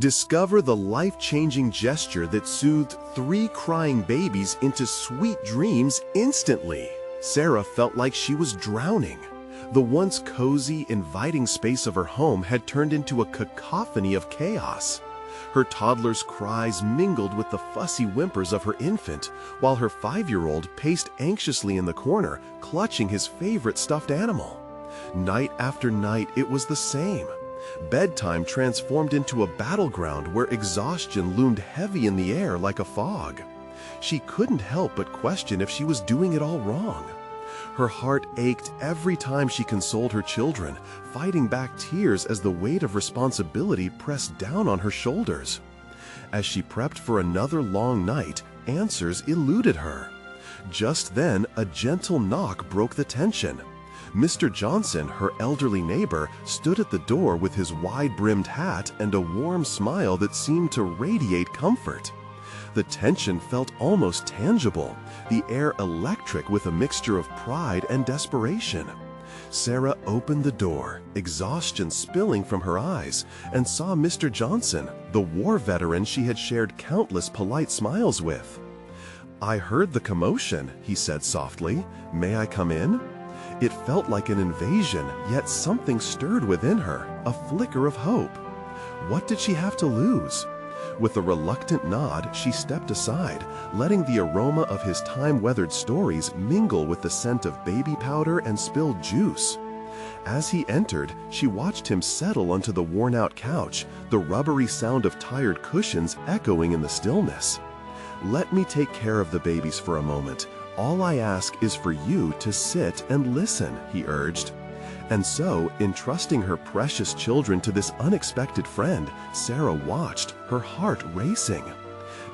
Discover the life-changing gesture that soothed 3 crying babies into sweet dreams instantly. Sarah felt like she was drowning. The once cozy, inviting space of her home had turned into a cacophony of chaos. Her toddler's cries mingled with the fussy whimpers of her infant, while her 5-year-old paced anxiously in the corner, clutching his favorite stuffed animal. Night after night, it was the same. Bedtime transformed into a battleground where exhaustion loomed heavy in the air like a fog. She couldn't help but question if she was doing it all wrong. Her heart ached every time she consoled her children, fighting back tears as the weight of responsibility pressed down on her shoulders. As she prepped for another long night, answers eluded her. Just then, a gentle knock broke the tension. Mr. Johnson, her elderly neighbor, stood at the door with his wide-brimmed hat and a warm smile that seemed to radiate comfort. The tension felt almost tangible, the air electric with a mixture of pride and desperation. Sarah opened the door, exhaustion spilling from her eyes, and saw Mr. Johnson, the war veteran she had shared countless polite smiles with. "I heard the commotion," he said softly. "May I come in?" It felt like an invasion, yet something stirred within her, a flicker of hope. What did she have to lose? With a reluctant nod, she stepped aside, letting the aroma of his time-weathered stories mingle with the scent of baby powder and spilled juice. As he entered, she watched him settle onto the worn-out couch, the rubbery sound of tired cushions echoing in the stillness. "Let me take care of the babies for a moment. All I ask is for you to sit and listen," he urged. And so, entrusting her precious children to this unexpected friend, Sarah watched, her heart racing.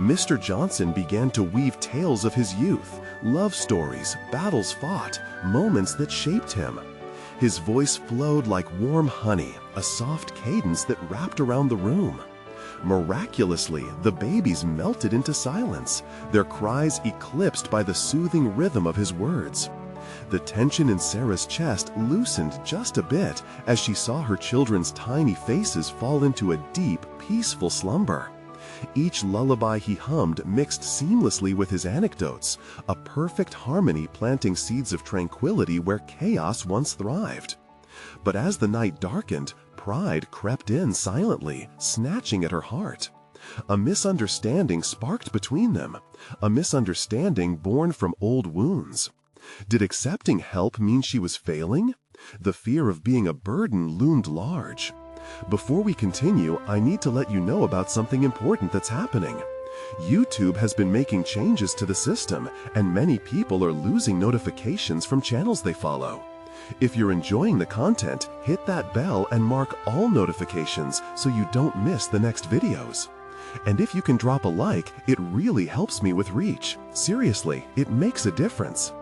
Mr. Johnson began to weave tales of his youth, love stories, battles fought, moments that shaped him. His voice flowed like warm honey, a soft cadence that wrapped around the room. Miraculously, the babies melted into silence, their cries eclipsed by the soothing rhythm of his words. The tension in Sarah's chest loosened just a bit as she saw her children's tiny faces fall into a deep, peaceful slumber. Each lullaby he hummed mixed seamlessly with his anecdotes, a perfect harmony planting seeds of tranquility where chaos once thrived. But as the night darkened, pride crept in silently, snatching at her heart. A misunderstanding sparked between them, a misunderstanding born from old wounds. Did accepting help mean she was failing? The fear of being a burden loomed large. Before we continue, I need to let you know about something important that's happening. YouTube has been making changes to the system, and many people are losing notifications from channels they follow. If you're enjoying the content, hit that bell and mark all notifications so you don't miss the next videos. And if you can drop a like, it really helps me with reach. Seriously, it makes a difference.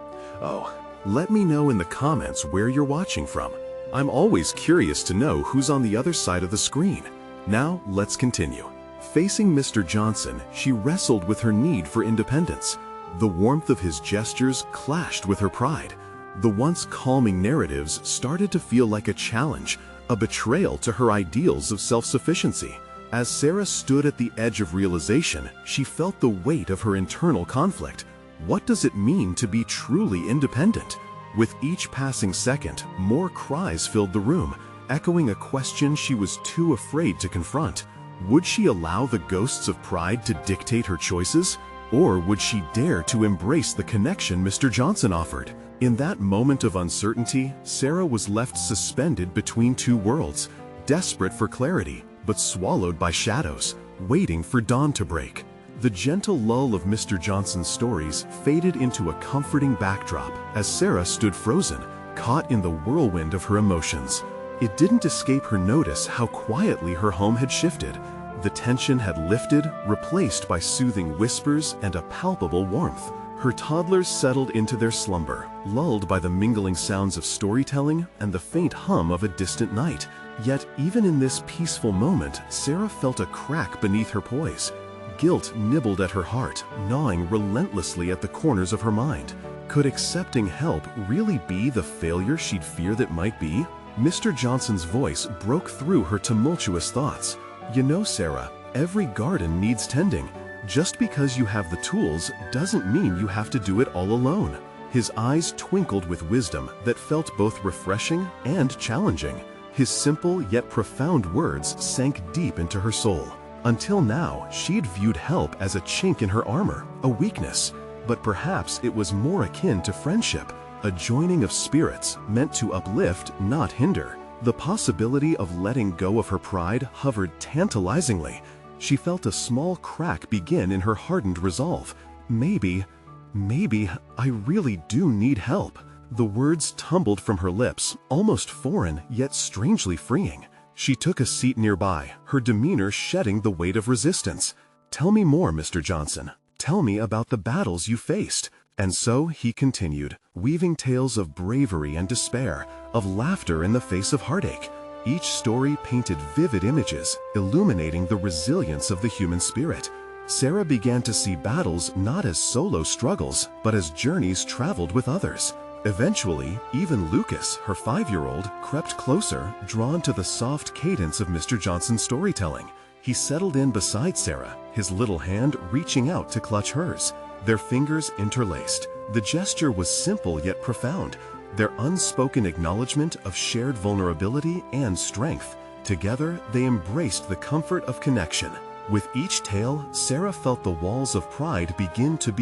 Oh, let me know in the comments where you're watching from. I'm always curious to know who's on the other side of the screen. Now, let's continue. Facing Mr. Johnson, she wrestled with her need for independence. The warmth of his gestures clashed with her pride. The once calming narratives started to feel like a challenge, a betrayal to her ideals of self-sufficiency. As Sarah stood at the edge of realization, she felt the weight of her internal conflict. What does it mean to be truly independent? With each passing second, more cries filled the room, echoing a question she was too afraid to confront. Would she allow the ghosts of pride to dictate her choices? Or would she dare to embrace the connection Mr. Johnson offered? In that moment of uncertainty, Sarah was left suspended between two worlds, desperate for clarity, but swallowed by shadows, waiting for dawn to break. The gentle lull of Mr. Johnson's stories faded into a comforting backdrop as Sarah stood frozen, caught in the whirlwind of her emotions. It didn't escape her notice how quietly her home had shifted. The tension had lifted, replaced by soothing whispers and a palpable warmth. Her toddlers settled into their slumber, lulled by the mingling sounds of storytelling and the faint hum of a distant night. Yet, even in this peaceful moment, Sarah felt a crack beneath her poise. Guilt nibbled at her heart, gnawing relentlessly at the corners of her mind. Could accepting help really be the failure she'd feared it might be? Mr. Johnson's voice broke through her tumultuous thoughts. You know, Sarah, every garden needs tending. Just because you have the tools doesn't mean you have to do it all alone. His eyes twinkled with wisdom that felt both refreshing and challenging. His simple yet profound words sank deep into her soul. Until now, she'd viewed help as a chink in her armor, a weakness. But perhaps it was more akin to friendship, a joining of spirits meant to uplift, not hinder. The possibility of letting go of her pride hovered tantalizingly. She felt a small crack begin in her hardened resolve. Maybe I really do need help. The words tumbled from her lips, almost foreign yet strangely freeing. She took a seat nearby, her demeanor shedding the weight of resistance. "Tell me more, Mr. Johnson. Tell me about the battles you faced." And so he continued, weaving tales of bravery and despair, of laughter in the face of heartache. Each story painted vivid images, illuminating the resilience of the human spirit. Sarah began to see battles not as solo struggles, but as journeys traveled with others. Eventually, even Lucas, her 5-year-old, crept closer, drawn to the soft cadence of Mr. Johnson's storytelling. He settled in beside Sarah, his little hand reaching out to clutch hers. Their fingers interlaced. The gesture was simple yet profound, their unspoken acknowledgement of shared vulnerability and strength. Together, they embraced the comfort of connection. With each tale, Sarah felt the walls of pride begin to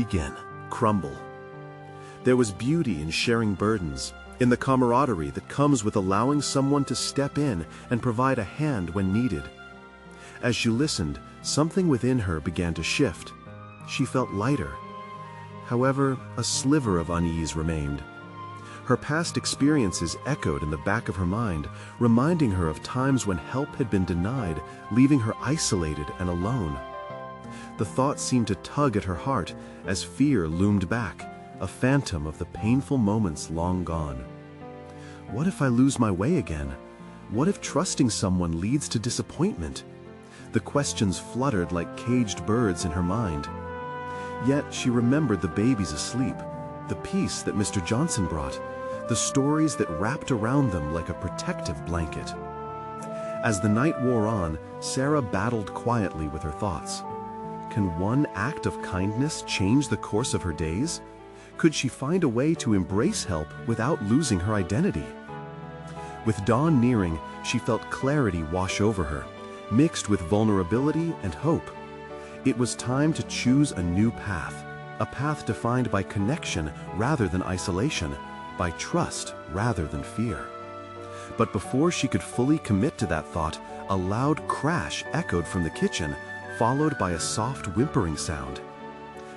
crumble. There was beauty in sharing burdens, in the camaraderie that comes with allowing someone to step in and provide a hand when needed. As she listened, something within her began to shift. She felt lighter. However, a sliver of unease remained. Her past experiences echoed in the back of her mind, reminding her of times when help had been denied, leaving her isolated and alone. The thought seemed to tug at her heart as fear loomed back, a phantom of the painful moments long gone. What if I lose my way again? What if trusting someone leads to disappointment? The questions fluttered like caged birds in her mind. Yet she remembered the babies asleep, the peace that Mr. Johnson brought, the stories that wrapped around them like a protective blanket. As the night wore on, Sarah battled quietly with her thoughts. Can one act of kindness change the course of her days? Could she find a way to embrace help without losing her identity? With dawn nearing, she felt clarity wash over her, mixed with vulnerability and hope. It was time to choose a new path, a path defined by connection rather than isolation, by trust rather than fear. But before she could fully commit to that thought, a loud crash echoed from the kitchen, followed by a soft whimpering sound.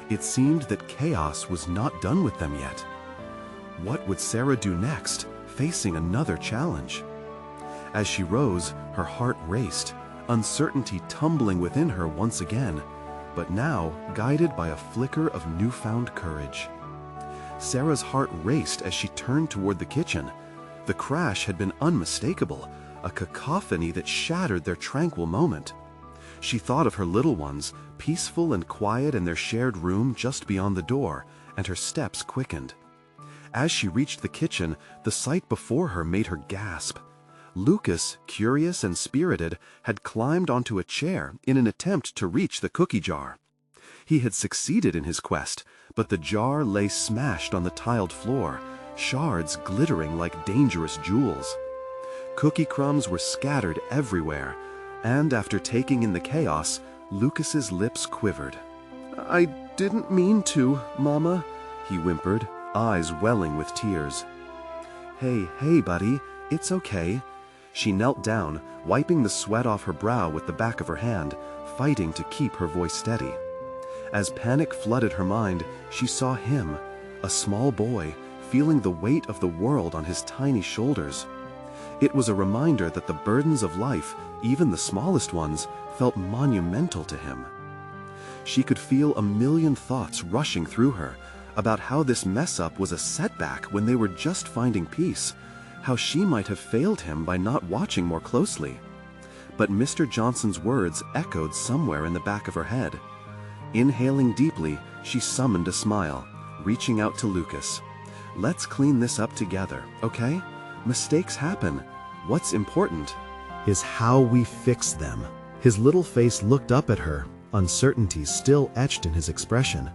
It seemed that chaos was not done with them yet. What would Sarah do next, facing another challenge? As she rose, her heart raced, uncertainty tumbling within her once again, but now guided by a flicker of newfound courage. Sarah's heart raced as she turned toward the kitchen. The crash had been unmistakable, a cacophony that shattered their tranquil moment. She thought of her little ones, peaceful and quiet in their shared room just beyond the door, and her steps quickened. As she reached the kitchen, the sight before her made her gasp. Lucas, curious and spirited, had climbed onto a chair in an attempt to reach the cookie jar. He had succeeded in his quest, but the jar lay smashed on the tiled floor, shards glittering like dangerous jewels. Cookie crumbs were scattered everywhere, and after taking in the chaos, Lucas's lips quivered. "I didn't mean to, Mama," he whimpered, eyes welling with tears. Hey, buddy, it's okay." She knelt down, wiping the sweat off her brow with the back of her hand, fighting to keep her voice steady. As panic flooded her mind, she saw him, a small boy, feeling the weight of the world on his tiny shoulders. It was a reminder that the burdens of life, even the smallest ones, felt monumental to him. She could feel a million thoughts rushing through her about how this mess-up was a setback when they were just finding peace, how she might have failed him by not watching more closely. But Mr. Johnson's words echoed somewhere in the back of her head. Inhaling deeply, she summoned a smile, reaching out to Lucas. "Let's clean this up together, okay? Mistakes happen. What's important is how we fix them." His little face looked up at her, uncertainty still etched in his expression.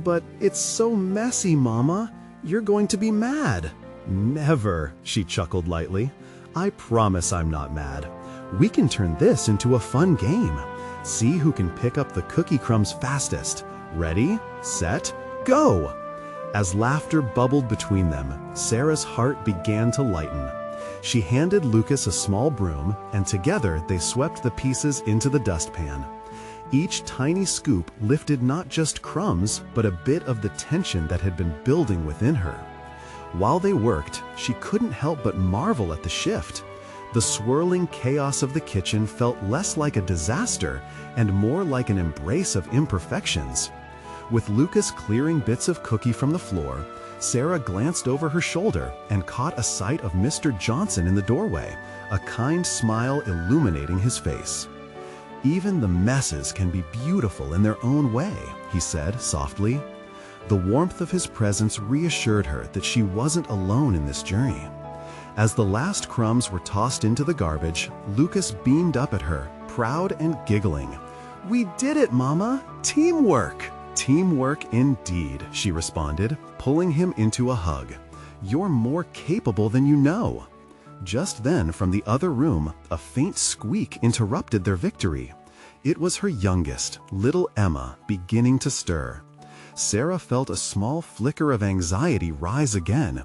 "But it's so messy, Mama. You're going to be mad." "Never," she chuckled lightly. "I promise I'm not mad. We can turn this into a fun game. See who can pick up the cookie crumbs fastest. Ready, set, go!" As laughter bubbled between them, Sarah's heart began to lighten. She handed Lucas a small broom, and together they swept the pieces into the dustpan. Each tiny scoop lifted not just crumbs, but a bit of the tension that had been building within her. While they worked, she couldn't help but marvel at the shift. The swirling chaos of the kitchen felt less like a disaster and more like an embrace of imperfections. With Lucas clearing bits of cookie from the floor, Sarah glanced over her shoulder and caught a sight of Mr. Johnson in the doorway, a kind smile illuminating his face. "Even the messes can be beautiful in their own way," he said softly. The warmth of his presence reassured her that she wasn't alone in this journey. As the last crumbs were tossed into the garbage, Lucas beamed up at her, proud and giggling. "We did it, Mama! Teamwork!" "Teamwork indeed," she responded, pulling him into a hug. "You're more capable than you know." Just then, from the other room, a faint squeak interrupted their victory. It was her youngest, little Emma, beginning to stir. Sarah felt a small flicker of anxiety rise again.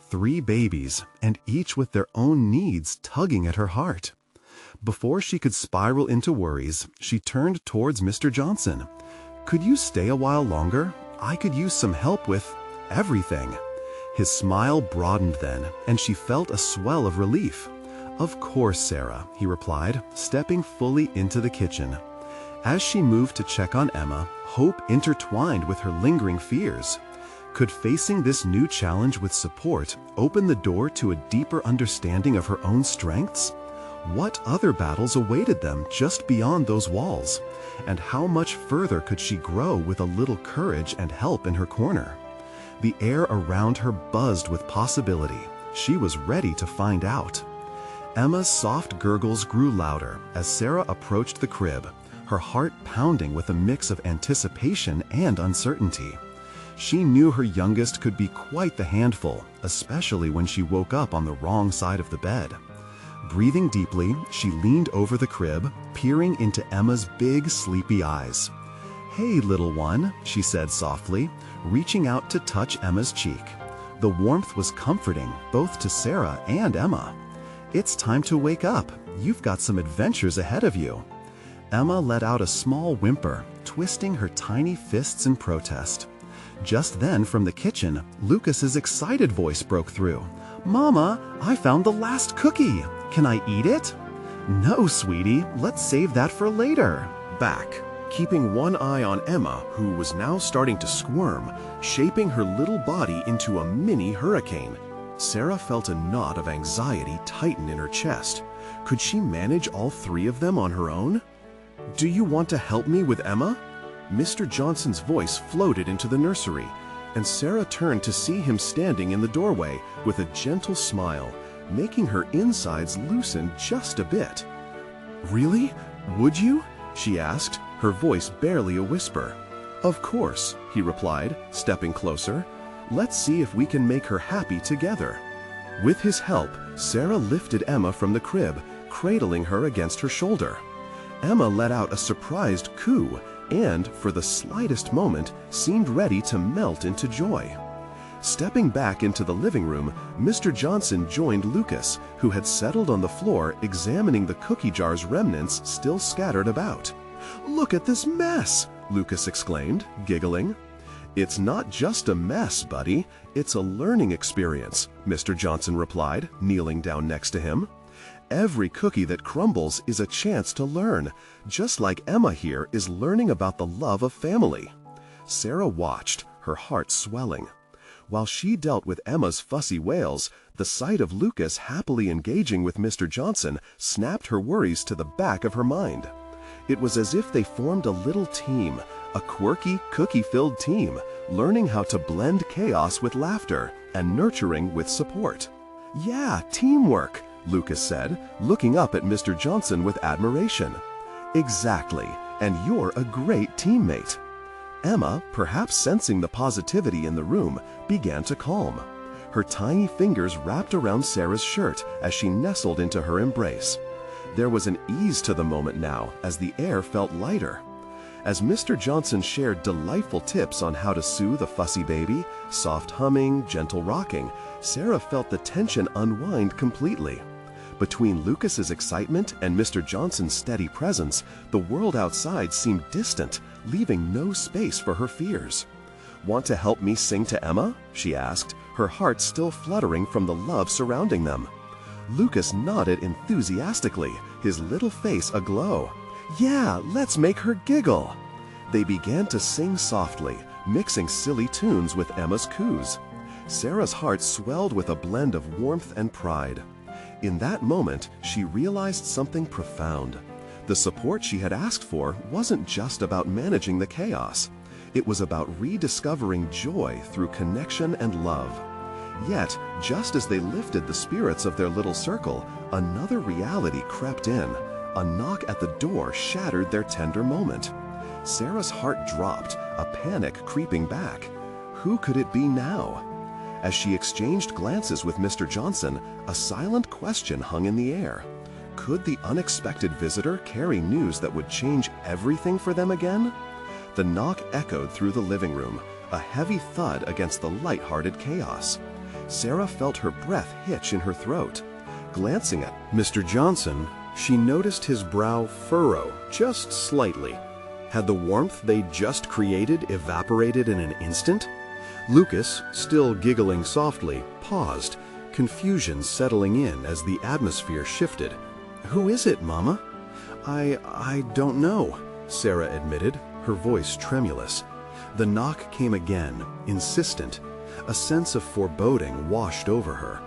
3 babies, and each with their own needs tugging at her heart. Before she could spiral into worries, she turned towards Mr. Johnson. "Could you stay a while longer? I could use some help with everything." His smile broadened then, and she felt a swell of relief. "Of course, Sarah," he replied, stepping fully into the kitchen. As she moved to check on Emma, hope intertwined with her lingering fears. Could facing this new challenge with support open the door to a deeper understanding of her own strengths? What other battles awaited them just beyond those walls? And how much further could she grow with a little courage and help in her corner? The air around her buzzed with possibility. She was ready to find out. Emma's soft gurgles grew louder as Sarah approached the crib, her heart pounding with a mix of anticipation and uncertainty. She knew her youngest could be quite the handful, especially when she woke up on the wrong side of the bed. Breathing deeply, she leaned over the crib, peering into Emma's big, sleepy eyes. "Hey, little one," she said softly, reaching out to touch Emma's cheek. The warmth was comforting, both to Sarah and Emma. "It's time to wake up. You've got some adventures ahead of you." Emma let out a small whimper, twisting her tiny fists in protest. Just then, from the kitchen, Lucas's excited voice broke through. "Mama, I found the last cookie. Can I eat it?" "No, sweetie, let's save that for later." Back, keeping one eye on Emma, who was now starting to squirm, shaping her little body into a mini hurricane. Sarah felt a knot of anxiety tighten in her chest. Could she manage all 3 of them on her own? "Do you want to help me with Emma?" Mr. Johnson's voice floated into the nursery, and Sarah turned to see him standing in the doorway with a gentle smile, making her insides loosen just a bit. "Really? Would you?" she asked, her voice barely a whisper. "Of course," he replied, stepping closer. "Let's see if we can make her happy together." With his help, Sarah lifted Emma from the crib, cradling her against her shoulder. Emma let out a surprised coo and, for the slightest moment, seemed ready to melt into joy. Stepping back into the living room, Mr. Johnson joined Lucas, who had settled on the floor examining the cookie jar's remnants still scattered about. "Look at this mess!" Lucas exclaimed, giggling. "It's not just a mess, buddy. It's a learning experience," Mr. Johnson replied, kneeling down next to him. "Every cookie that crumbles is a chance to learn, just like Emma here is learning about the love of family." Sarah watched, her heart swelling. While she dealt with Emma's fussy wails, the sight of Lucas happily engaging with Mr. Johnson snapped her worries to the back of her mind. It was as if they formed a little team, a quirky, cookie-filled team, learning how to blend chaos with laughter and nurturing with support. "Yeah, teamwork," Lucas said, looking up at Mr. Johnson with admiration. Exactly, and you're a great teammate. Emma, perhaps sensing the positivity in the room, began to calm. Her tiny fingers wrapped around Sarah's shirt as she nestled into her embrace. There was an ease to the moment now as the air felt lighter. As Mr. Johnson shared delightful tips on how to soothe a fussy baby, soft humming, gentle rocking, Sarah felt the tension unwind completely. Between Lucas's excitement and Mr. Johnson's steady presence, the world outside seemed distant, leaving no space for her fears. "Want to help me sing to Emma?" she asked, her heart still fluttering from the love surrounding them. Lucas nodded enthusiastically, his little face aglow. "Yeah, let's make her giggle." They began to sing softly, mixing silly tunes with Emma's coos. Sarah's heart swelled with a blend of warmth and pride. In that moment, she realized something profound. The support she had asked for wasn't just about managing the chaos. It was about rediscovering joy through connection and love. Yet, just as they lifted the spirits of their little circle, another reality crept in. A knock at the door shattered their tender moment. Sarah's heart dropped, a panic creeping back. Who could it be now? As she exchanged glances with Mr. Johnson, a silent question hung in the air. Could the unexpected visitor carry news that would change everything for them again? The knock echoed through the living room, a heavy thud against the light-hearted chaos. Sarah felt her breath hitch in her throat. Glancing at Mr. Johnson, she noticed his brow furrow just slightly. Had the warmth they'd just created evaporated in an instant? Lucas, still giggling softly, paused, confusion settling in as the atmosphere shifted. "Who is it, Mama?" I don't know," Sarah admitted, her voice tremulous. The knock came again, insistent. A sense of foreboding washed over her.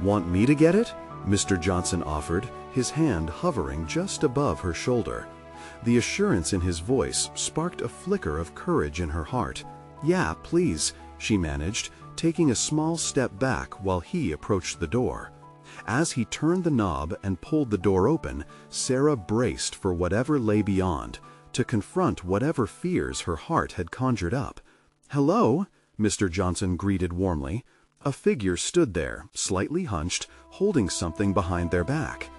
"Want me to get it?" Mr. Johnson offered, his hand hovering just above her shoulder. The assurance in his voice sparked a flicker of courage in her heart. "Yeah, please," she managed, taking a small step back while he approached the door. As he turned the knob and pulled the door open, Sarah braced for whatever lay beyond, to confront whatever fears her heart had conjured up. "Hello," Mr. Johnson greeted warmly. A figure stood there, slightly hunched, holding something behind their back.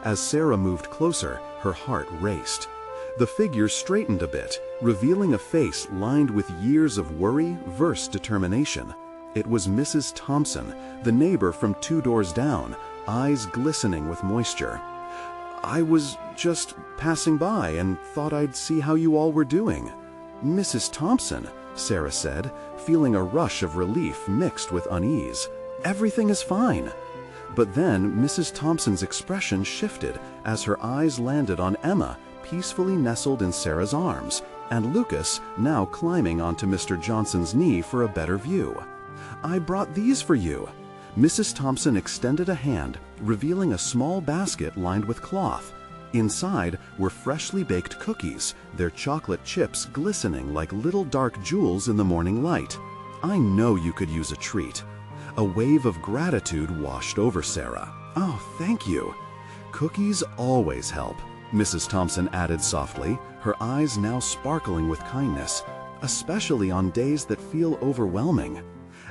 As Sarah moved closer, her heart raced. The figure straightened a bit, revealing a face lined with years of worry versus determination. It was Mrs. Thompson, the neighbor from 2 doors down, eyes glistening with moisture. "I was just passing by and thought I'd see how you all were doing." "Mrs. Thompson," Sarah said, feeling a rush of relief mixed with unease. "Everything is fine." But then Mrs. Thompson's expression shifted as her eyes landed on Emma, peacefully nestled in Sarah's arms, and Lucas, now climbing onto Mr. Johnson's knee for a better view. "I brought these for you." Mrs. Thompson extended a hand, revealing a small basket lined with cloth. Inside were freshly baked cookies, their chocolate chips glistening like little dark jewels in the morning light. "I know you could use a treat." A wave of gratitude washed over Sarah. "Oh, thank you." "Cookies always help," Mrs. Thompson added softly, her eyes now sparkling with kindness, especially on days that feel overwhelming.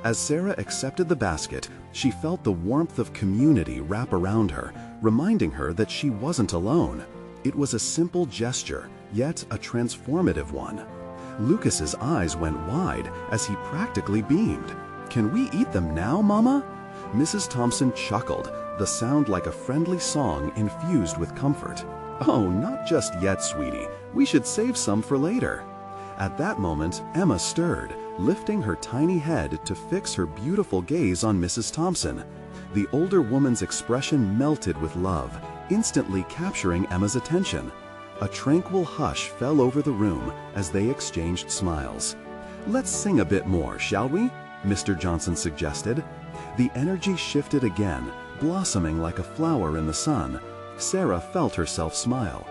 As Sarah accepted the basket, she felt the warmth of community wrap around her, reminding her that she wasn't alone. It was a simple gesture, yet a transformative one. Lucas's eyes went wide as he practically beamed. "Can we eat them now, Mama?" Mrs. Thompson chuckled, the sound like a friendly song infused with comfort. "Oh, not just yet, sweetie. We should save some for later." At that moment, Emma stirred, lifting her tiny head to fix her beautiful gaze on Mrs. Thompson. The older woman's expression melted with love, instantly capturing Emma's attention. A tranquil hush fell over the room as they exchanged smiles. "Let's sing a bit more, shall we?" Mr. Johnson suggested. The energy shifted again, blossoming like a flower in the sun. Sarah felt herself smile.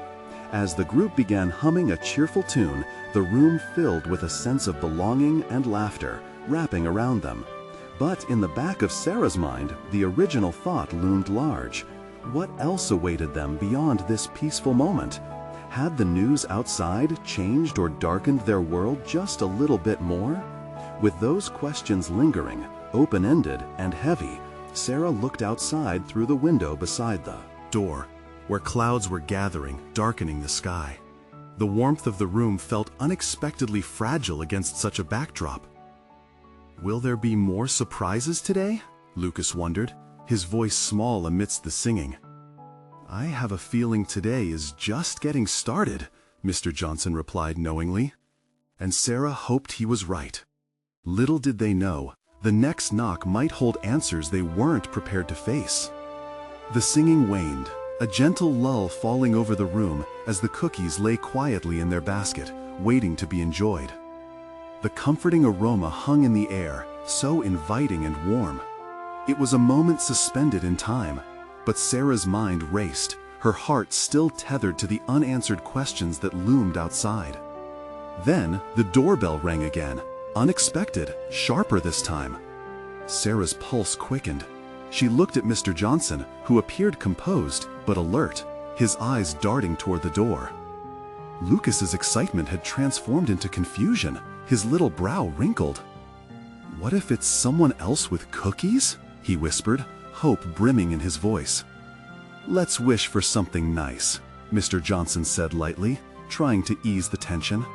As the group began humming a cheerful tune, the room filled with a sense of belonging and laughter, wrapping around them. But in the back of Sarah's mind, the original thought loomed large. What else awaited them beyond this peaceful moment? Had the news outside changed or darkened their world just a little bit more? With those questions lingering, open-ended and heavy, Sarah looked outside through the window beside the door, where clouds were gathering, darkening the sky. The warmth of the room felt unexpectedly fragile against such a backdrop. Will there be more surprises today? Lucas wondered, his voice small amidst the singing. I have a feeling today is just getting started, Mr. Johnson replied knowingly. And Sarah hoped he was right. Little did they know, the next knock might hold answers they weren't prepared to face. The singing waned, a gentle lull falling over the room as the cookies lay quietly in their basket, waiting to be enjoyed. The comforting aroma hung in the air, so inviting and warm. It was a moment suspended in time, but Sarah's mind raced, her heart still tethered to the unanswered questions that loomed outside. Then the doorbell rang again, unexpected, sharper this time. Sarah's pulse quickened. She looked at Mr. Johnson, who appeared composed but alert, his eyes darting toward the door. Lucas's excitement had transformed into confusion, his little brow wrinkled. What if it's someone else with cookies? He whispered, hope brimming in his voice. Let's wish for something nice, Mr. Johnson said lightly, trying to ease the tension.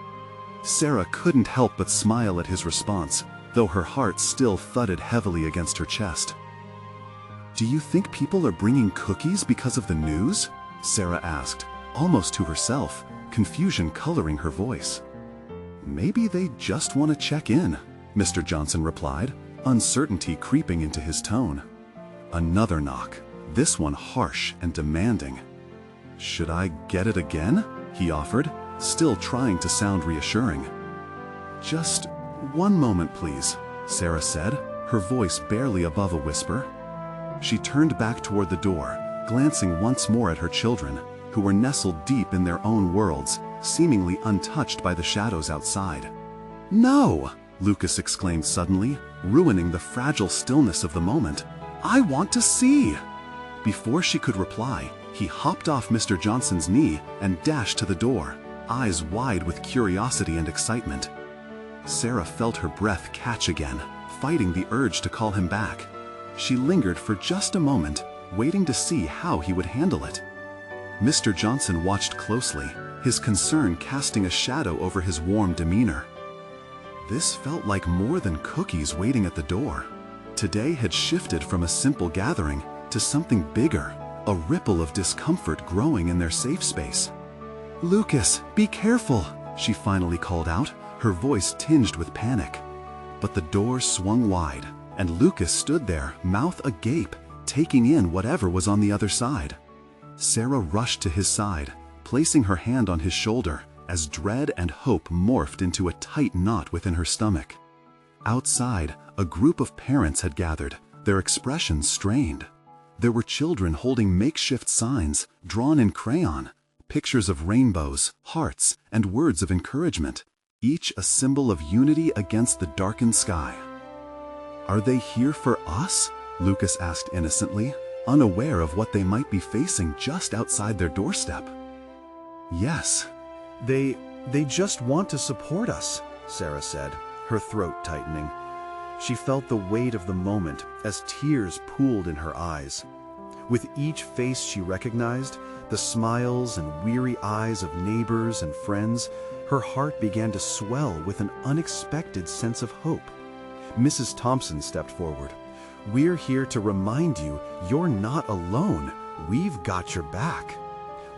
Sarah couldn't help but smile at his response, though her heart still thudded heavily against her chest. Do you think people are bringing cookies because of the news? Sarah asked, almost to herself, confusion coloring her voice. Maybe they just want to check in, Mr. Johnson replied, uncertainty creeping into his tone. Another knock, this one harsh and demanding. Should I get it again? He offered, still trying to sound reassuring. Just one moment, please, Sarah said, her voice barely above a whisper. She turned back toward the door, glancing once more at her children, who were nestled deep in their own worlds, seemingly untouched by the shadows outside. No! Lucas exclaimed suddenly, ruining the fragile stillness of the moment. I want to see! Before she could reply, he hopped off Mr. Johnson's knee and dashed to the door, eyes wide with curiosity and excitement. Sarah felt her breath catch again, fighting the urge to call him back. She lingered for just a moment, waiting to see how he would handle it. Mr. Johnson watched closely, his concern casting a shadow over his warm demeanor. This felt like more than cookies waiting at the door. Today had shifted from a simple gathering to something bigger, a ripple of discomfort growing in their safe space. Lucas, be careful, she finally called out, her voice tinged with panic. But the door swung wide, and Lucas stood there, mouth agape, taking in whatever was on the other side. Sarah rushed to his side, placing her hand on his shoulder, as dread and hope morphed into a tight knot within her stomach. Outside, a group of parents had gathered, their expressions strained. There were children holding makeshift signs, drawn in crayon, pictures of rainbows, hearts, and words of encouragement, each a symbol of unity against the darkened sky. Are they here for us? Lucas asked innocently, unaware of what they might be facing just outside their doorstep. Yes. They just want to support us, Sarah said, her throat tightening. She felt the weight of the moment as tears pooled in her eyes. With each face she recognized, the smiles and weary eyes of neighbors and friends, her heart began to swell with an unexpected sense of hope. Mrs. Thompson stepped forward. We're here to remind you you're not alone. We've got your back.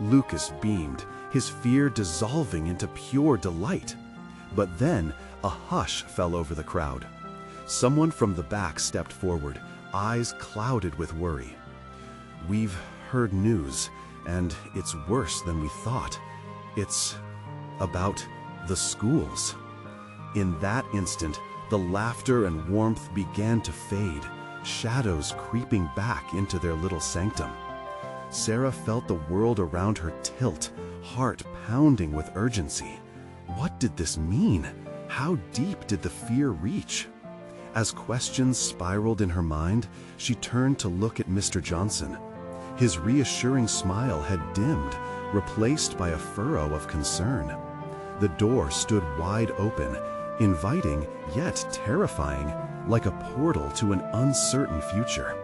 Lucas beamed, his fear dissolving into pure delight. But then a hush fell over the crowd. Someone from the back stepped forward, eyes clouded with worry. We've heard news, and it's worse than we thought. It's about the schools. In that instant, the laughter and warmth began to fade, shadows creeping back into their little sanctum. Sarah felt the world around her tilt, heart pounding with urgency. What did this mean? How deep did the fear reach? As questions spiraled in her mind, she turned to look at Mr. Johnson. His reassuring smile had dimmed, replaced by a furrow of concern. The door stood wide open, inviting yet terrifying, like a portal to an uncertain future.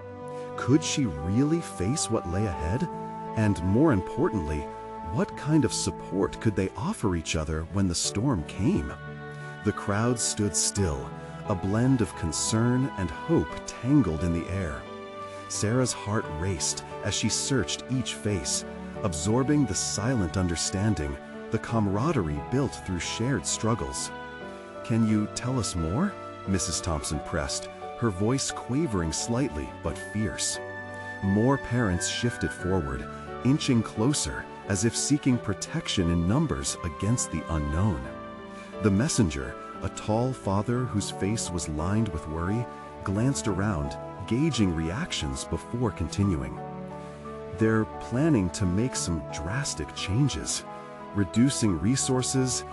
Could she really face what lay ahead? And more importantly, what kind of support could they offer each other when the storm came? The crowd stood still, a blend of concern and hope tangled in the air. Sarah's heart raced as she searched each face, absorbing the silent understanding, the camaraderie built through shared struggles. "Can you tell us more?" Mrs. Thompson pressed, her voice quavering slightly but fierce. More parents shifted forward, inching closer as if seeking protection in numbers against the unknown. The messenger, a tall father whose face was lined with worry, glanced around, gauging reactions before continuing. "They're planning to make some drastic changes, reducing resources.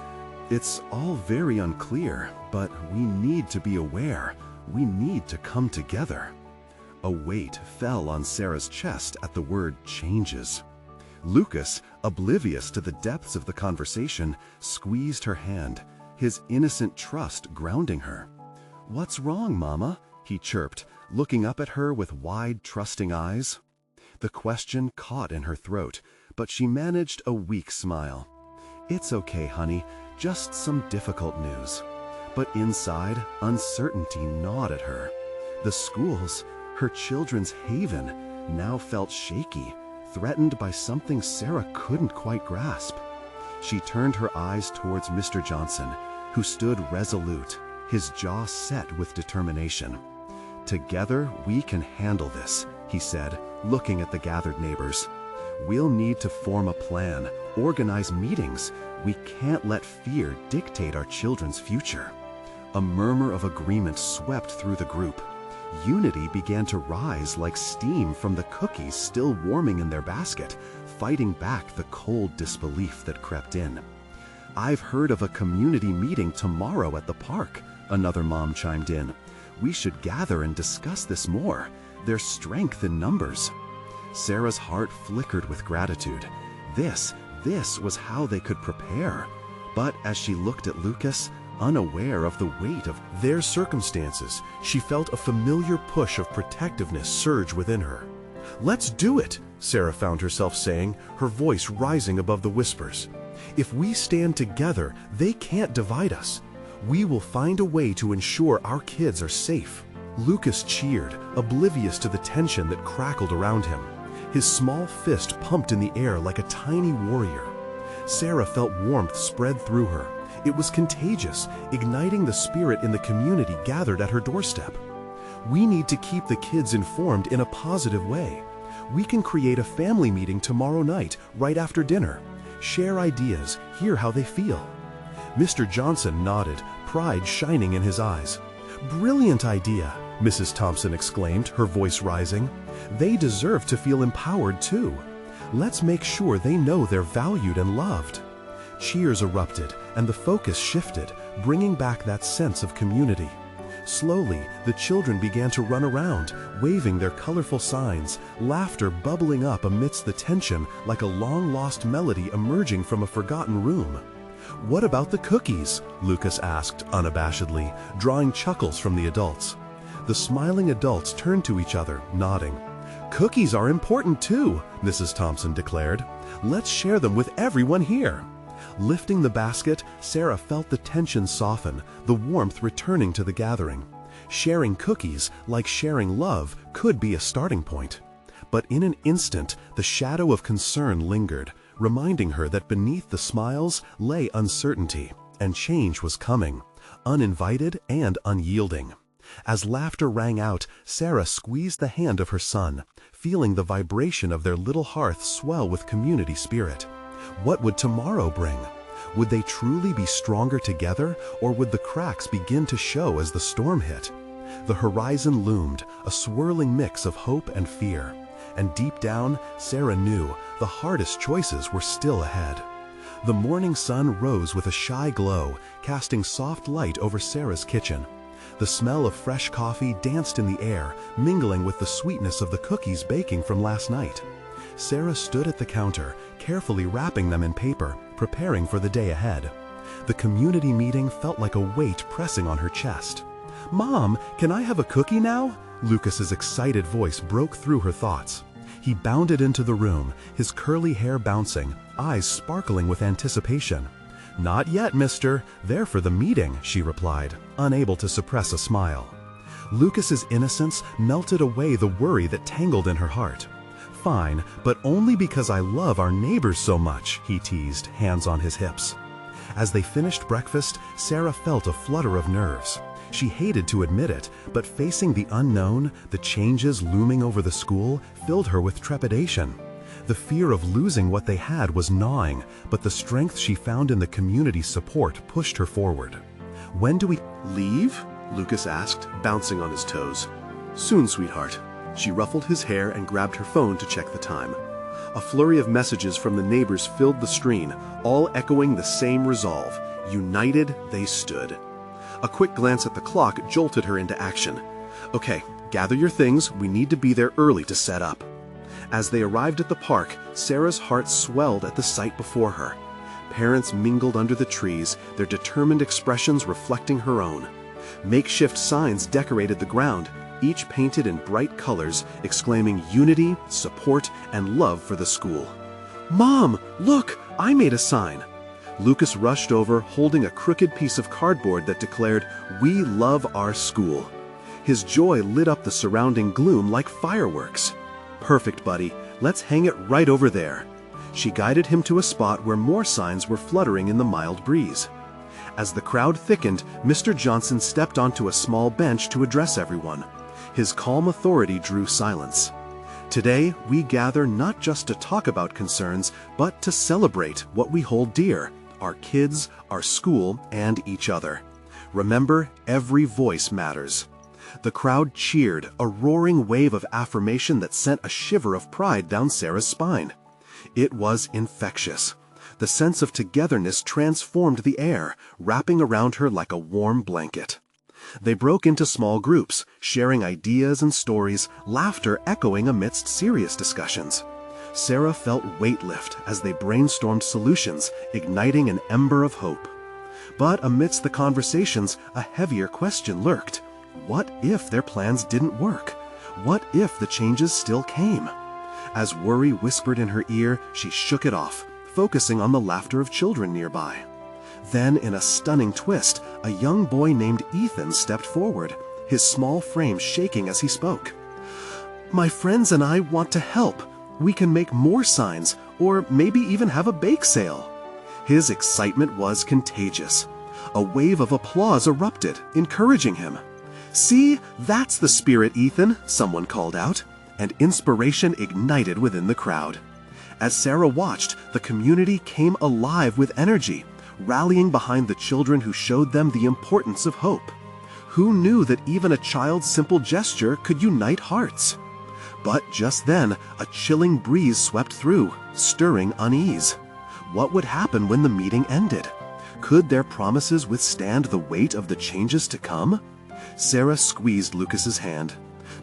It's all very unclear, but we need to be aware. We need to come together." A weight fell on Sarah's chest at the word changes. Lucas, oblivious to the depths of the conversation, squeezed her hand, his innocent trust grounding her. "What's wrong, Mama?" he chirped, looking up at her with wide, trusting eyes. The question caught in her throat, but she managed a weak smile. "It's okay, honey, just some difficult news." But inside, uncertainty gnawed at her. The schools, her children's haven, now felt shaky, threatened by something Sarah couldn't quite grasp. She turned her eyes towards Mr. Johnson, who stood resolute, his jaw set with determination. "Together we can handle this," he said, looking at the gathered neighbors. "We'll need to form a plan, organize meetings. We can't let fear dictate our children's future." A murmur of agreement swept through the group. Unity began to rise like steam from the cookies still warming in their basket, fighting back the cold disbelief that crept in. "I've heard of a community meeting tomorrow at the park," another mom chimed in. "We should gather and discuss this more. There's strength in numbers." Sarah's heart flickered with gratitude. This was how they could prepare. But as she looked at Lucas, unaware of the weight of their circumstances, she felt a familiar push of protectiveness surge within her. "Let's do it," Sarah found herself saying, her voice rising above the whispers. "If we stand together, they can't divide us. We will find a way to ensure our kids are safe." Lucas cheered, oblivious to the tension that crackled around him. His small fist pumped in the air like a tiny warrior. Sarah felt warmth spread through her. It was contagious, igniting the spirit in the community gathered at her doorstep. "We need to keep the kids informed in a positive way. We can create a family meeting tomorrow night, right after dinner. Share ideas, hear how they feel." Mr. Johnson nodded, pride shining in his eyes. "Brilliant idea," Mrs. Thompson exclaimed, her voice rising. "They deserve to feel empowered too. Let's make sure they know they're valued and loved." Cheers erupted, and the focus shifted, bringing back that sense of community. Slowly, the children began to run around, waving their colorful signs, laughter bubbling up amidst the tension like a long-lost melody emerging from a forgotten room. "What about the cookies?" Lucas asked unabashedly, drawing chuckles from the adults. The smiling adults turned to each other, nodding. "Cookies are important too," Mrs. Thompson declared. "Let's share them with everyone here." Lifting the basket, Sarah felt the tension soften, the warmth returning to the gathering. Sharing cookies, like sharing love, could be a starting point. But in an instant, the shadow of concern lingered, reminding her that beneath the smiles lay uncertainty, and change was coming, uninvited and unyielding. As laughter rang out, Sarah squeezed the hand of her son, feeling the vibration of their little hearth swell with community spirit. What would tomorrow bring? Would they truly be stronger together, or would the cracks begin to show as the storm hit? The horizon loomed, a swirling mix of hope and fear. And deep down, Sarah knew the hardest choices were still ahead. The morning sun rose with a shy glow, casting soft light over Sarah's kitchen. The smell of fresh coffee danced in the air, mingling with the sweetness of the cookies baking from last night. Sarah stood at the counter, carefully wrapping them in paper, preparing for the day ahead. The community meeting felt like a weight pressing on her chest. "Mom, can I have a cookie now?" Lucas's excited voice broke through her thoughts. He bounded into the room, his curly hair bouncing, eyes sparkling with anticipation. "Not yet, mister. They're for the meeting," she replied, unable to suppress a smile. Lucas's innocence melted away the worry that tangled in her heart. "Fine, but only because I love our neighbors so much," he teased, hands on his hips. As they finished breakfast, Sarah felt a flutter of nerves. She hated to admit it, but facing the unknown, the changes looming over the school, filled her with trepidation. The fear of losing what they had was gnawing, but the strength she found in the community's support pushed her forward. "When do we leave?" Lucas asked, bouncing on his toes. "Soon, sweetheart." She ruffled his hair and grabbed her phone to check the time. A flurry of messages from the neighbors filled the screen, all echoing the same resolve. United, they stood. A quick glance at the clock jolted her into action. "Okay, gather your things. We need to be there early to set up." As they arrived at the park, Sarah's heart swelled at the sight before her. Parents mingled under the trees, their determined expressions reflecting her own. Makeshift signs decorated the ground, each painted in bright colors, exclaiming unity, support, and love for the school. "Mom, look, I made a sign." Lucas rushed over, holding a crooked piece of cardboard that declared, "We love our school." His joy lit up the surrounding gloom like fireworks. "Perfect, buddy. Let's hang it right over there." She guided him to a spot where more signs were fluttering in the mild breeze. As the crowd thickened, Mr. Johnson stepped onto a small bench to address everyone. His calm authority drew silence. "Today, we gather not just to talk about concerns, but to celebrate what we hold dear, our kids, our school, and each other. Remember, every voice matters." The crowd cheered, a roaring wave of affirmation that sent a shiver of pride down Sarah's spine. It was infectious. The sense of togetherness transformed the air, wrapping around her like a warm blanket. They broke into small groups, sharing ideas and stories, laughter echoing amidst serious discussions. Sarah felt weight lift as they brainstormed solutions, igniting an ember of hope. But amidst the conversations, a heavier question lurked. What if their plans didn't work? What if the changes still came? As worry whispered in her ear, she shook it off, focusing on the laughter of children nearby. Then, in a stunning twist, a young boy named Ethan stepped forward, his small frame shaking as he spoke. "My friends and I want to help. We can make more signs, or maybe even have a bake sale." His excitement was contagious. A wave of applause erupted, encouraging him. "See, that's the spirit, Ethan," someone called out, and inspiration ignited within the crowd. As Sarah watched, the community came alive with energy, rallying behind the children who showed them the importance of hope. Who knew that even a child's simple gesture could unite hearts? But just then, a chilling breeze swept through, stirring unease. What would happen when the meeting ended? Could their promises withstand the weight of the changes to come? Sarah squeezed Lucas's hand.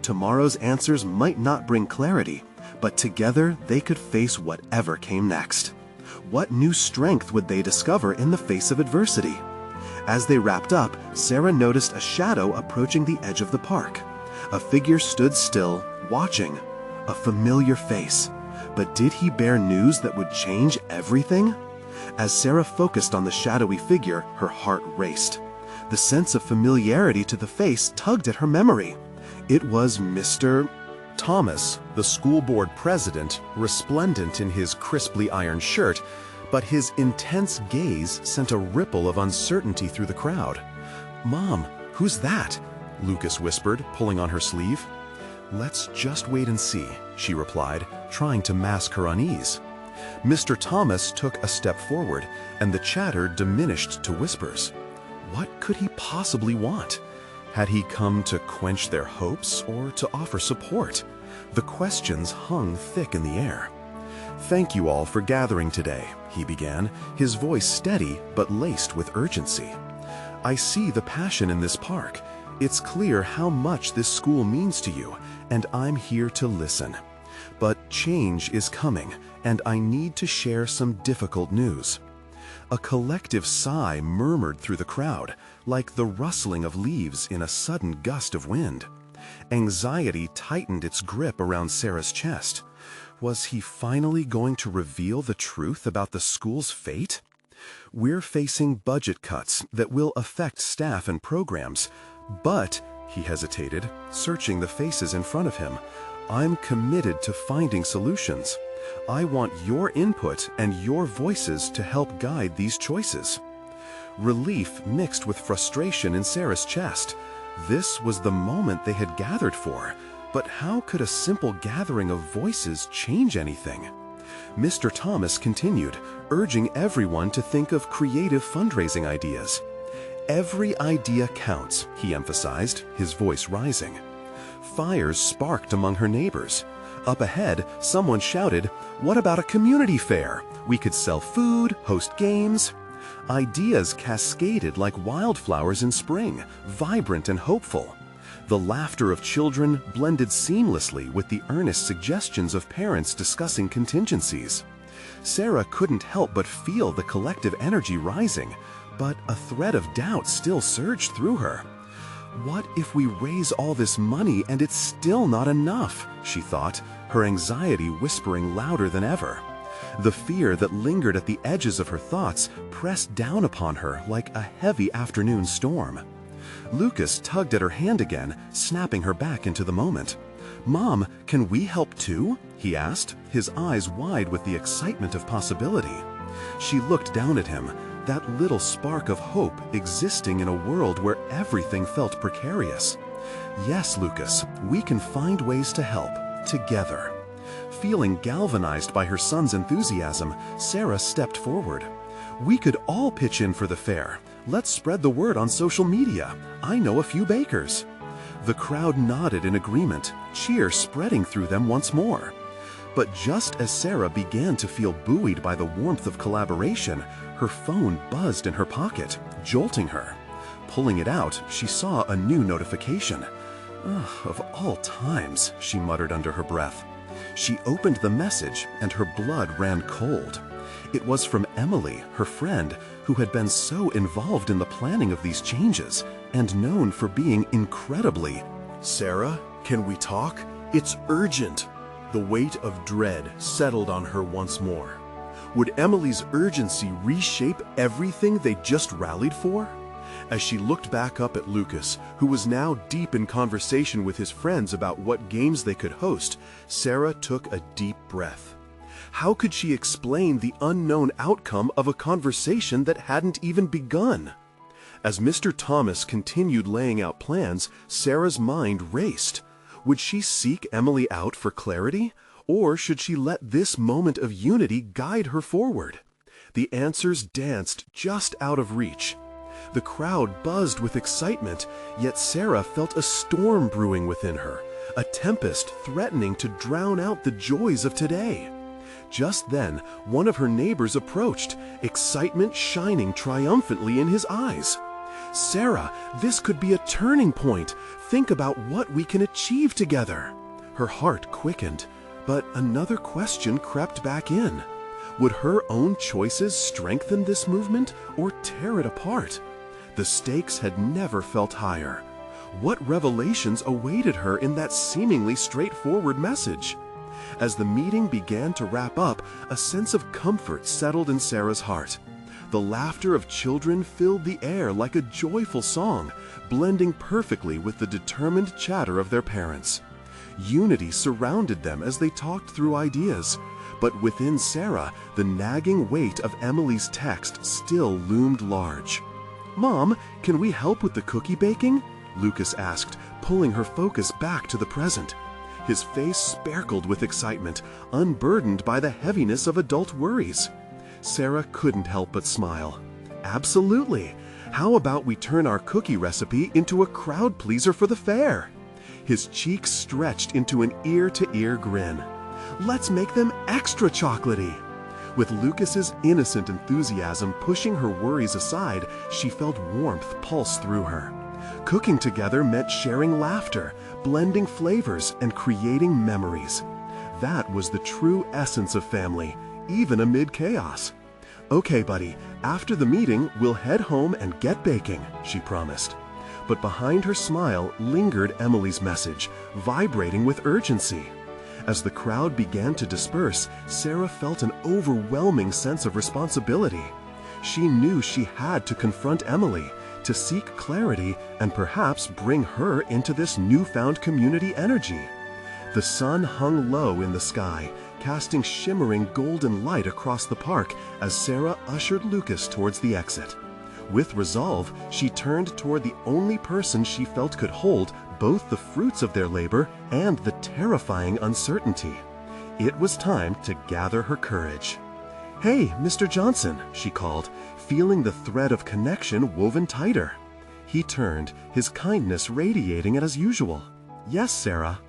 Tomorrow's answers might not bring clarity, but together they could face whatever came next. What new strength would they discover in the face of adversity? As they wrapped up, Sarah noticed a shadow approaching the edge of the park. A figure stood still, watching, a familiar face. But did he bear news that would change everything? As Sarah focused on the shadowy figure, her heart raced. The sense of familiarity to the face tugged at her memory. It was Mr. Thomas, the school board president, resplendent in his crisply ironed shirt, but his intense gaze sent a ripple of uncertainty through the crowd. "Mom, who's that?" Lucas whispered, pulling on her sleeve. "Let's just wait and see," she replied, trying to mask her unease. Mr. Thomas took a step forward, and the chatter diminished to whispers. What could he possibly want? Had he come to quench their hopes or to offer support? The questions hung thick in the air. "Thank you all for gathering today," he began, his voice steady but laced with urgency. "I see the passion in this park. It's clear how much this school means to you, and I'm here to listen. But change is coming, and I need to share some difficult news. A collective sigh murmured through the crowd, like the rustling of leaves in a sudden gust of wind. Anxiety tightened its grip around Sarah's chest. Was he finally going to reveal the truth about the school's fate? We're facing budget cuts that will affect staff and programs, but, he hesitated, searching the faces in front of him, I'm committed to finding solutions. I want your input and your voices to help guide these choices. Relief mixed with frustration in Sarah's chest. This was the moment they had gathered for, but how could a simple gathering of voices change anything? Mr. Thomas continued, urging everyone to think of creative fundraising ideas. Every idea counts, he emphasized, his voice rising. Fires sparked among her neighbors. Up ahead, someone shouted, "What about a community fair? We could sell food, host games." Ideas cascaded like wildflowers in spring, vibrant and hopeful. The laughter of children blended seamlessly with the earnest suggestions of parents discussing contingencies. Sarah couldn't help but feel the collective energy rising, but a thread of doubt still surged through her. What if we raise all this money and it's still not enough, she thought, her anxiety whispering louder than ever. The fear that lingered at the edges of her thoughts pressed down upon her like a heavy afternoon storm. Lucas tugged at her hand again, snapping her back into the moment. "Mom, can we help too?" he asked, his eyes wide with the excitement of possibility. She looked down at him, that little spark of hope existing in a world where everything felt precarious. "Yes, Lucas, we can find ways to help, together." Feeling galvanized by her son's enthusiasm, Sarah stepped forward. "We could all pitch in for the fair. Let's spread the word on social media. I know a few bakers." The crowd nodded in agreement, cheers spreading through them once more. But just as Sarah began to feel buoyed by the warmth of collaboration, her phone buzzed in her pocket, jolting her. Pulling it out, she saw a new notification. "Ugh, of all times," she muttered under her breath. She opened the message and her blood ran cold. It was from Emily, her friend, who had been so involved in the planning of these changes and known for being incredibly— "Sarah, can we talk? It's urgent." The weight of dread settled on her once more. Would Emily's urgency reshape everything they just rallied for? As she looked back up at Lucas, who was now deep in conversation with his friends about what games they could host, Sarah took a deep breath. How could she explain the unknown outcome of a conversation that hadn't even begun? As Mr. Thomas continued laying out plans, Sarah's mind raced. Would she seek Emily out for clarity, or should she let this moment of unity guide her forward? The answers danced just out of reach. The crowd buzzed with excitement, yet Sarah felt a storm brewing within her, a tempest threatening to drown out the joys of today. Just then, one of her neighbors approached, excitement shining triumphantly in his eyes. "Sarah, this could be a turning point. Think about what we can achieve together." Her heart quickened, but another question crept back in. Would her own choices strengthen this movement or tear it apart? The stakes had never felt higher. What revelations awaited her in that seemingly straightforward message? As the meeting began to wrap up, a sense of comfort settled in Sarah's heart. The laughter of children filled the air like a joyful song, blending perfectly with the determined chatter of their parents. Unity surrounded them as they talked through ideas, but within Sarah, the nagging weight of Emily's text still loomed large. "Mom, can we help with the cookie baking?" Lucas asked, pulling her focus back to the present. His face sparkled with excitement, unburdened by the heaviness of adult worries. Sarah couldn't help but smile. "Absolutely. How about we turn our cookie recipe into a crowd pleaser for the fair?" His cheeks stretched into an ear-to-ear grin. "Let's make them extra chocolatey." With Lucas's innocent enthusiasm pushing her worries aside, she felt warmth pulse through her. Cooking together meant sharing laughter, blending flavors, and creating memories. That was the true essence of family, even amid chaos. "Okay, buddy, after the meeting, we'll head home and get baking," she promised. But behind her smile lingered Emily's message, vibrating with urgency. As the crowd began to disperse, Sarah felt an overwhelming sense of responsibility. She knew she had to confront Emily, to seek clarity and perhaps bring her into this newfound community energy. The sun hung low in the sky, casting shimmering golden light across the park as Sarah ushered Lucas towards the exit. With resolve, she turned toward the only person she felt could hold both the fruits of their labor and the terrifying uncertainty. It was time to gather her courage. "Hey, Mr. Johnson," she called, feeling the thread of connection woven tighter. He turned, his kindness radiating as usual. "Yes, Sarah."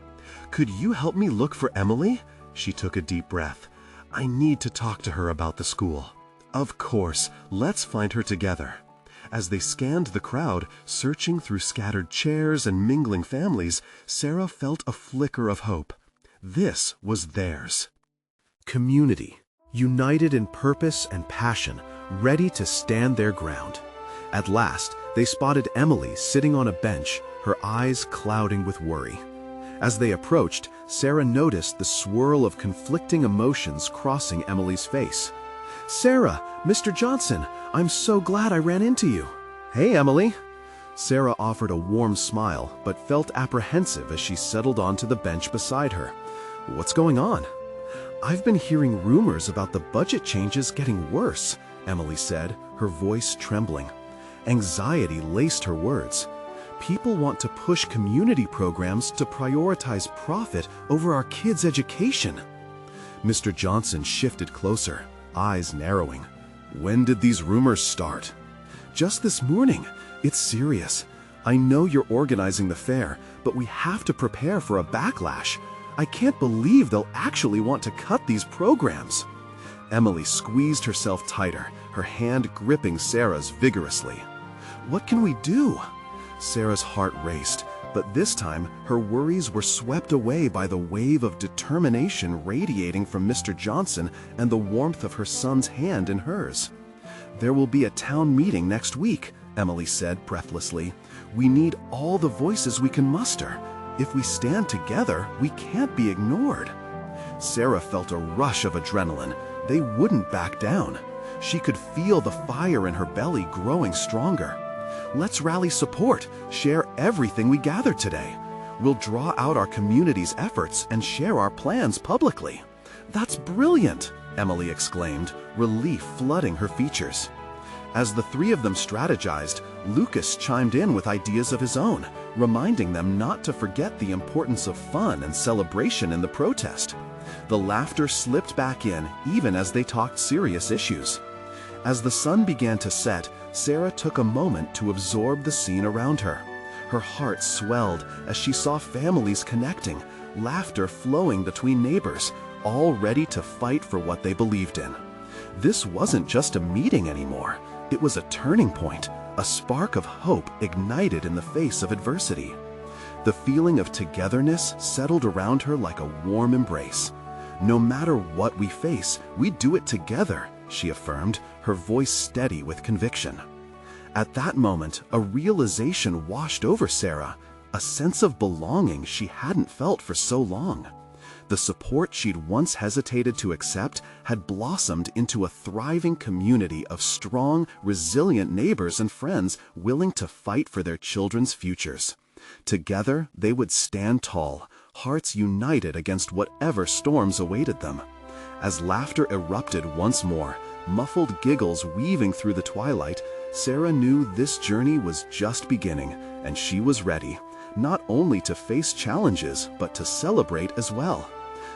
"Could you help me look for Emily?" She took a deep breath. "I need to talk to her about the school." "Of course, let's find her together." As they scanned the crowd, searching through scattered chairs and mingling families, Sarah felt a flicker of hope. This was theirs. Community, united in purpose and passion, ready to stand their ground. At last, they spotted Emily sitting on a bench, her eyes clouding with worry. As they approached, Sarah noticed the swirl of conflicting emotions crossing Emily's face. "Sarah, Mr. Johnson, I'm so glad I ran into you." "Hey, Emily." Sarah offered a warm smile, but felt apprehensive as she settled onto the bench beside her. "What's going on?" "I've been hearing rumors about the budget changes getting worse," Emily said, her voice trembling. Anxiety laced her words. "People want to push community programs to prioritize profit over our kids' education." Mr. Johnson shifted closer, eyes narrowing. "When did these rumors start?" "Just this morning. It's serious. I know you're organizing the fair, but we have to prepare for a backlash. I can't believe they'll actually want to cut these programs." Emily squeezed herself tighter, her hand gripping Sarah's vigorously. "What can we do?" Sarah's heart raced, but this time her worries were swept away by the wave of determination radiating from Mr. Johnson and the warmth of her son's hand in hers. "There will be a town meeting next week," Emily said breathlessly. "We need all the voices we can muster. If we stand together, we can't be ignored." Sarah felt a rush of adrenaline. They wouldn't back down. She could feel the fire in her belly growing stronger. "Let's rally support, share everything we gathered today. We'll draw out our community's efforts and share our plans publicly." "That's brilliant," Emily exclaimed, relief flooding her features. As the three of them strategized, Lucas chimed in with ideas of his own, reminding them not to forget the importance of fun and celebration in the protest. The laughter slipped back in even as they talked serious issues. As the sun began to set, Sarah took a moment to absorb the scene around her. Her heart swelled as she saw families connecting, laughter flowing between neighbors, all ready to fight for what they believed in. This wasn't just a meeting anymore. It was a turning point, a spark of hope ignited in the face of adversity. The feeling of togetherness settled around her like a warm embrace. "No matter what we face, we do it together," she affirmed, her voice steady with conviction. At that moment, a realization washed over Sarah, a sense of belonging she hadn't felt for so long. The support she'd once hesitated to accept had blossomed into a thriving community of strong, resilient neighbors and friends willing to fight for their children's futures. Together, they would stand tall, hearts united against whatever storms awaited them. As laughter erupted once more, muffled giggles weaving through the twilight, Sarah knew this journey was just beginning, and she was ready, not only to face challenges, but to celebrate as well.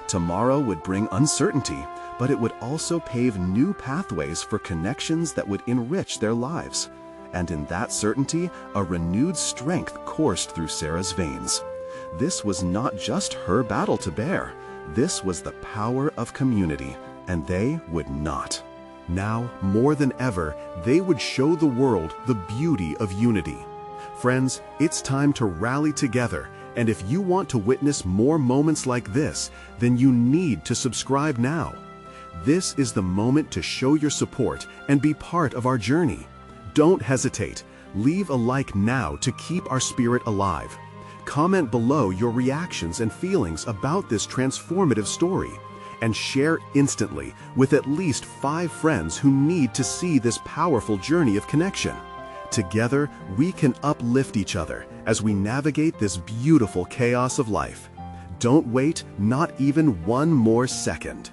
Tomorrow would bring uncertainty, but it would also pave new pathways for connections that would enrich their lives. And in that certainty, a renewed strength coursed through Sarah's veins. This was not just her battle to bear. This was the power of community, and they would not. Now, more than ever, they would show the world the beauty of unity. Friends, it's time to rally together, And if you want to witness more moments like this, then you need to subscribe now. This is the moment to show your support and be part of our journey. Don't hesitate. Leave a like now to keep our spirit alive. Comment below your reactions and feelings about this transformative story, and share instantly with at least 5 friends who need to see this powerful journey of connection. Together, we can uplift each other as we navigate this beautiful chaos of life. Don't wait, not even one more second.